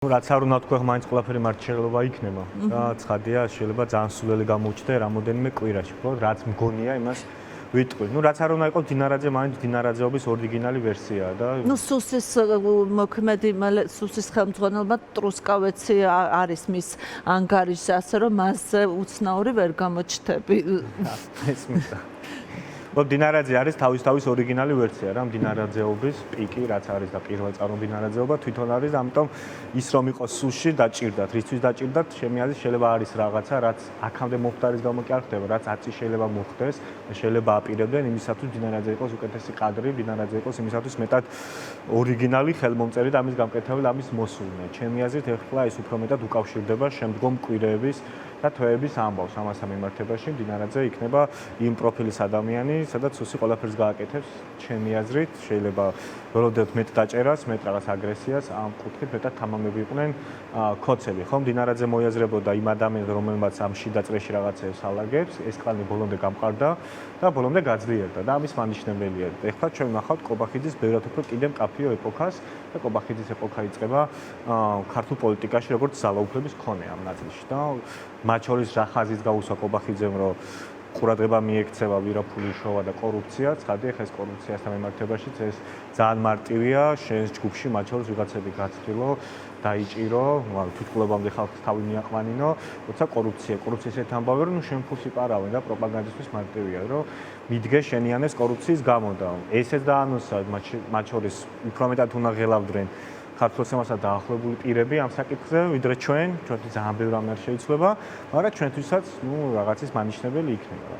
რაც არ უნდა თქვა, მაინც ყველაფერი მართ შეიძლება იქნება. და ცხადია, შეიძლება ძალიან სულელი გამოუჩნდა რამოდენიმე კვირაში, ხო? რაც მგონია, იმას ვიტყვი. რაც არ უნდა იყოს დინარაძე, მაინც დინარაძეობის ორიგინალი ვერსიაა და სუსის მოქმედი სუსის ხელმძღვანელმა ტრუსკავეცი არის მის ანგარიშზე, ასე რომ მასზე უცნაური ვერ გამოჩნდები. ეს მინდა. დინარაძე არის თავის ორიგინალი ვერსია რა, დინარაძეობის პიკი, რაც არის და პირველ წარმომდინარაძეობა თვითონ არის, ამიტომ ის რომ იყოს სუსში დაჭირდათ, რისთვის დაჭირდათ, ჩემი აზრით შეიძლება არის რაღაცა, რაც აქამდე მოხდარის გამო კი არ ხდება, რაც აწი შეიძლება მოხდეს და შეიძლება აპირებდნენ იმისათვის დინარაძე იყოს უკეთესი კადრი, დინარაძე იყოს იმისათვის მეტად ორიგინალი ხელმომწერი და ამის გამკეთებელი, ამის მოსულნე. ჩემი აზრით ეხლა ის უფრო მეტად უკავშირდება შემდგომ კვირეების და თვეების ამბავს ამასთან მიმართებაში, დინარაძე იქნება იმ პროფილის ადამიანი, სადაც სუსი ყველაფერს გააკეთებს, ჩემი აზრით, შეიძლება ველოდოთ მეტ დაჭერას, მეტ რაღაც აგრესიას, ამ კუთხით მეტად თამამები იყვნენ ქოცები, ხომ? დინარაძე მოიაზრებოდა იმ ადამიანს, რომელმაც ამ შიდა წრეში რაღაცებს ალაგებს, ეს კლანი ბოლომდე გამყარდა და ბოლომდე გაძლიერდა და ამის მანიშნებელია. ეხლა ჩვენ ვნახავთ კობახიძის ბევრად უფრო კიდე მკაფიო ეპოქას და კობახიძის ეპოქა იწყება ქართულ პოლიტიკაში, როგორც ძალაუფლების მქონე ამ ნაწილში და მათ შორის რა ხაზის გაუსვა კობახიძემ, რომ ყურადღება მიექცევა ვირაფულიშოვა და კორუფცია, ცხადია, ხეს კორუფციასთან მიმართებაშიც ეს ძალიან მარტივია, შენს ჯგუფში მათ შორის ვიღაცები გაცდილო, დაიჭირო, თვითმკვლელობამდე ხალხს თავი მიაყვანინო, როცა კორუფციას ერთ ამბავი, რომ შენ ფულს იპარავენ და პროპაგანდისთვის მარტივია, რომ მიდგეს შენიანეს კორუფციის გამო და ესეც დაანონსა მათ შორის უფრო მეტად უნდა ღელავდნენ ქართულსა დაახლოებული პირები ამ საკითხზე, ვიდრე ჩვენთვის ძალიან ბევრი რამე არ შეიცვლება, მაგრამ ჩვენთვისაც, რაღაცის მანიშნებელი იქნება.